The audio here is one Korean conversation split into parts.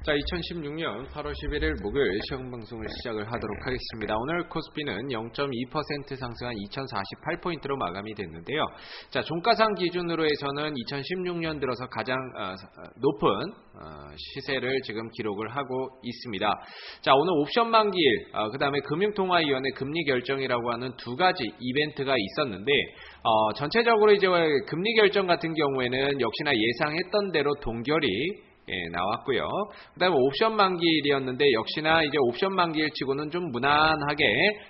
자, 2016년 8월 11일 목요일 시황방송을 시작을 하도록 하겠습니다. 오늘 코스피는 0.2% 상승한 2048포인트로 마감이 됐는데요. 자, 종가상 기준으로 해서는 2016년 들어서 가장 높은 시세를 지금 기록을 하고 있습니다. 자, 오늘 옵션 만기일, 그 다음에 금융통화위원회 금리 결정이라고 하는 두 가지 이벤트가 있었는데, 전체적으로 이제 금리 결정 같은 경우에는 역시나 예상했던 대로 동결이 나왔고요. 그 다음에 옵션 만기일이었는데 역시나 이제 옵션 만기일 치고는 좀 무난하게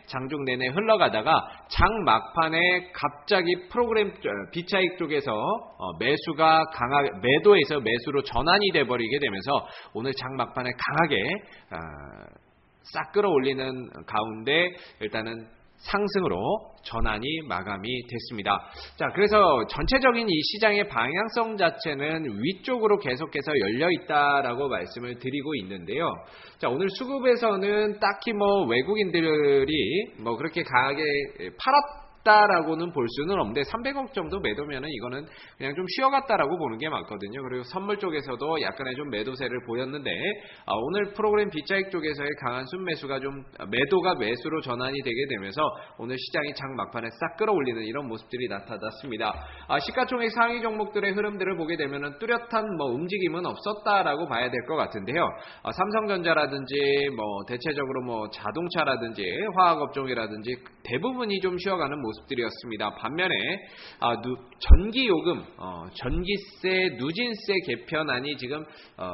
장중 내내 흘러가다가 장 막판에 갑자기 프로그램 비차익 쪽에서 매수가 강하게 매도에서 매수로 전환이 돼버리게 되면서 오늘 장 막판에 강하게 싹 끌어올리는 가운데 일단은 상승으로 전환이 마감이 됐습니다. 자, 그래서 전체적인 이 시장의 방향성 자체는 위쪽으로 계속해서 열려 있다라고 말씀을 드리고 있는데요. 자, 오늘 수급에서는 딱히 외국인들이 그렇게 강하게 팔았다라고는 볼 수는 없는데 300억 정도 매도면은 이거는 그냥 좀 쉬어갔다라고 보는 게 맞거든요. 그리고 선물 쪽에서도 약간의 좀 매도세를 보였는데 오늘 프로그램 비차익 쪽에서의 강한 순매수가 좀 매도가 매수로 전환이 되게 되면서 오늘 시장이 장 막판에 싹 끌어올리는 이런 모습들이 나타났습니다. 시가총액 상위 종목들의 흐름들을 보게 되면은 뚜렷한 움직임은 없었다라고 봐야 될 것 같은데요. 삼성전자라든지 대체적으로 자동차라든지 화학업종이라든지 대부분이 좀 쉬어가는 모습들이었습니다. 반면에 전기요금, 전기세, 누진세 개편안이 지금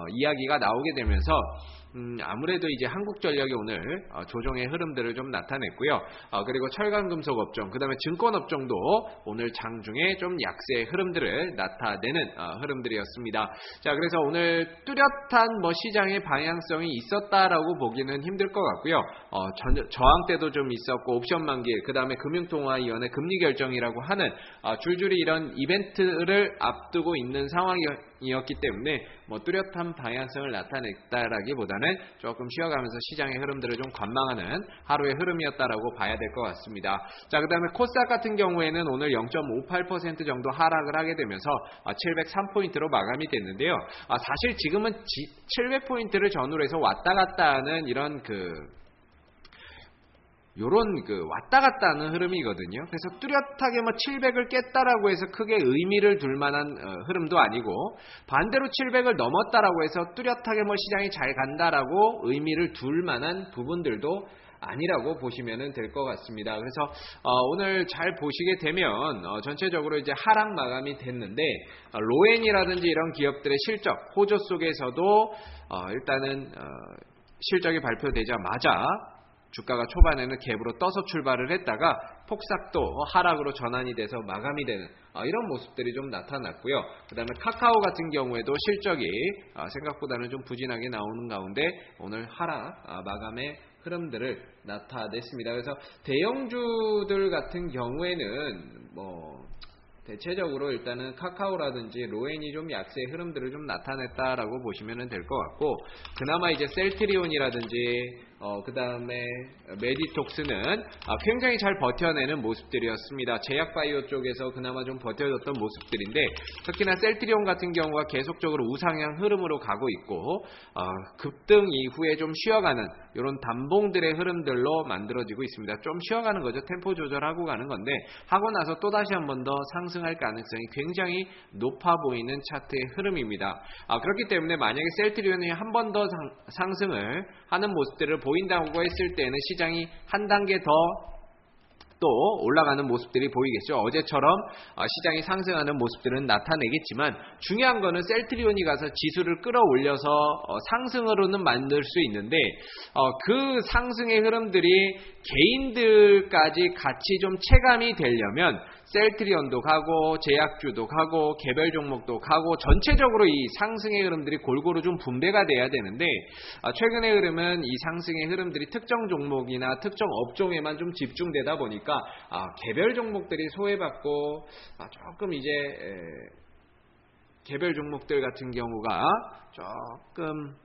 이야기가 나오게 되면서 아무래도 이제 한국전력이 오늘 조정의 흐름들을 좀 나타냈고요. 그리고 철강금속 업종, 그 다음에 증권 업종도 오늘 장중에 좀 약세의 흐름들을 나타내는 흐름들이었습니다. 자, 그래서 오늘 뚜렷한 시장의 방향성이 있었다라고 보기는 힘들 것 같고요. 저항 때도 좀 있었고 옵션 만기일, 그 다음에 금융통화위원회 금리 결정이라고 하는 줄줄이 이런 이벤트를 앞두고 있는 상황이었기 때문에 뚜렷한 방향성을 나타냈다라기보다는 조금 쉬어가면서 시장의 흐름들을 좀 관망하는 하루의 흐름이었다라고 봐야 될 것 같습니다. 자, 그 다음에 코스닥 같은 경우에는 오늘 0.58% 정도 하락을 하게 되면서 703포인트로 마감이 됐는데요. 사실 지금은 700포인트를 전후로 해서 왔다 갔다 하는 이런 요런 왔다 갔다 하는 흐름이거든요. 그래서 뚜렷하게 700을 깼다라고 해서 크게 의미를 둘 만한 흐름도 아니고, 반대로 700을 넘었다라고 해서 뚜렷하게 시장이 잘 간다라고 의미를 둘 만한 부분들도 아니라고 보시면 될 것 같습니다. 그래서 오늘 잘 보시게 되면 전체적으로 이제 하락 마감이 됐는데, 로엔이라든지 이런 기업들의 실적 호조 속에서도 일단은 실적이 발표되자마자 주가가 초반에는 갭으로 떠서 출발을 했다가 폭삭도 하락으로 전환이 돼서 마감이 되는 이런 모습들이 좀 나타났고요. 그 다음에 카카오 같은 경우에도 실적이 생각보다는 좀 부진하게 나오는 가운데 오늘 하락 마감의 흐름들을 나타냈습니다. 그래서 대형주들 같은 경우에는 대체적으로 일단은 카카오라든지 로엔이 좀 약세의 흐름들을 좀 나타냈다라고 보시면 될 것 같고, 그나마 이제 셀트리온이라든지 그 다음에 메디톡스는 굉장히 잘 버텨내는 모습들이었습니다. 제약바이오 쪽에서 그나마 좀 버텨줬던 모습들인데, 특히나 셀트리온 같은 경우가 계속적으로 우상향 흐름으로 가고 있고 급등 이후에 좀 쉬어가는 이런 단봉들의 흐름들로 만들어지고 있습니다. 좀 쉬어가는 거죠. 템포 조절하고 가는 건데, 하고 나서 또다시 한 번 더 상승할 가능성이 굉장히 높아 보이는 차트의 흐름입니다. 그렇기 때문에 만약에 셀트리온이 한 번 더 상승을 하는 모습들을 보인다고 했을 때는 시장이 한 단계 더 또 올라가는 모습들이 보이겠죠. 어제처럼 시장이 상승하는 모습들은 나타내겠지만, 중요한 거는 셀트리온이 가서 지수를 끌어올려서 상승으로는 만들 수 있는데, 그 상승의 흐름들이 개인들까지 같이 좀 체감이 되려면 셀트리온도 가고 제약주도 가고 개별 종목도 가고 전체적으로 이 상승의 흐름들이 골고루 좀 분배가 돼야 되는데, 최근의 흐름은 이 상승의 흐름들이 특정 종목이나 특정 업종에만 좀 집중되다 보니까 개별 종목들이 소외받고 조금 이제 개별 종목들 같은 경우가 조금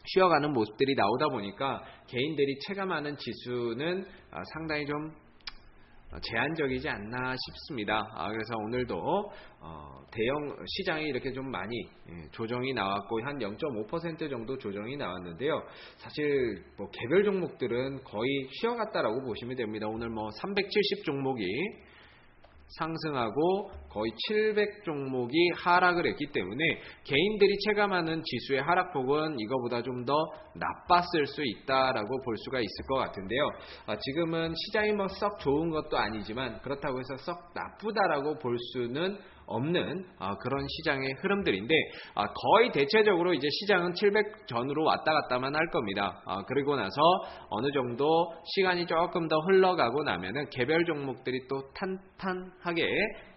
쉬어가는 모습들이 나오다 보니까 개인들이 체감하는 지수는 상당히 좀 제한적이지 않나 싶습니다. 그래서 오늘도 대형 시장이 이렇게 좀 많이 조정이 나왔고 한 0.5% 정도 조정이 나왔는데요. 사실 뭐 개별 종목들은 거의 쉬어갔다라고 보시면 됩니다. 오늘 뭐 370 종목이 상승하고 거의 700 종목이 하락을 했기 때문에 개인들이 체감하는 지수의 하락폭은 이거보다 좀 더 나빴을 수 있다라고 볼 수가 있을 것 같은데요. 지금은 시장이 뭐 썩 좋은 것도 아니지만 그렇다고 해서 썩 나쁘다라고 볼 수는 없는 그런 시장의 흐름들인데 거의 대체적으로 이제 시장은 700 전으로 왔다 갔다만 할 겁니다. 그리고 나서 어느 정도 시간이 조금 더 흘러가고 나면은 개별 종목들이 또 탄탄하게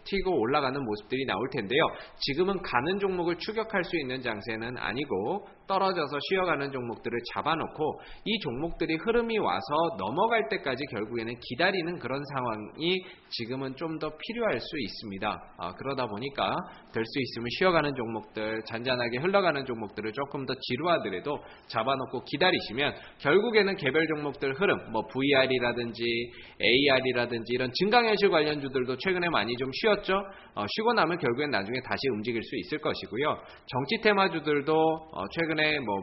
튀고 올라가는 모습들이 나올 텐데요. 지금은 가는 종목을 추격할 수 있는 장세는 아니고 떨어져서 쉬어가는 종목들을 잡아놓고 이 종목들이 흐름이 와서 넘어갈 때까지 결국에는 기다리는 그런 상황이 지금은 좀 더 필요할 수 있습니다. 그러다 보니까 될 수 있으면 쉬어가는 종목들, 잔잔하게 흘러가는 종목들을 조금 더 지루하더라도 잡아놓고 기다리시면 결국에는 개별 종목들 흐름, 뭐 VR이라든지 AR이라든지 이런 증강현실 관련주들도 최근에 많이 좀 쉬었죠. 쉬고 나면 결국엔 나중에 다시 움직일 수 있을 것이고요. 정치 테마주들도 최근에 뭐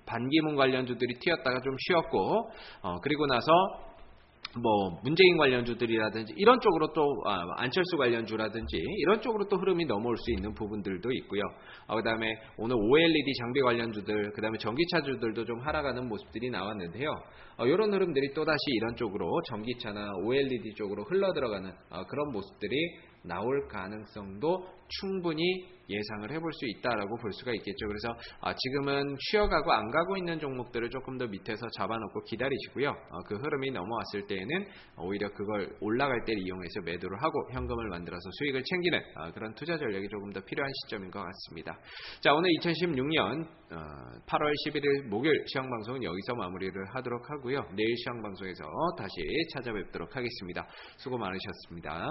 반기문 관련주들이 튀었다가 좀 쉬었고 그리고 나서 뭐 문재인 관련주들이라든지 이런 쪽으로 또 안철수 관련주라든지 이런 쪽으로 또 흐름이 넘어올 수 있는 부분들도 있고요. 그다음에 오늘 OLED 장비 관련주들, 그다음에 전기차주들도 좀 하락하는 모습들이 나왔는데요. 이런 흐름들이 또다시 이런 쪽으로 전기차나 OLED 쪽으로 흘러들어가는 그런 모습들이 나올 가능성도 충분히 예상을 해볼 수 있다라고 볼 수가 있겠죠. 그래서 지금은 쉬어가고 안 가고 있는 종목들을 조금 더 밑에서 잡아놓고 기다리시고요. 그 흐름이 넘어왔을 때에는 오히려 그걸 올라갈 때 이용해서 매도를 하고 현금을 만들어서 수익을 챙기는 그런 투자 전략이 조금 더 필요한 시점인 것 같습니다. 자, 오늘 2016년 8월 11일 목요일 시황방송은 여기서 마무리를 하도록 하고요. 내일 시황방송에서 다시 찾아뵙도록 하겠습니다. 수고 많으셨습니다.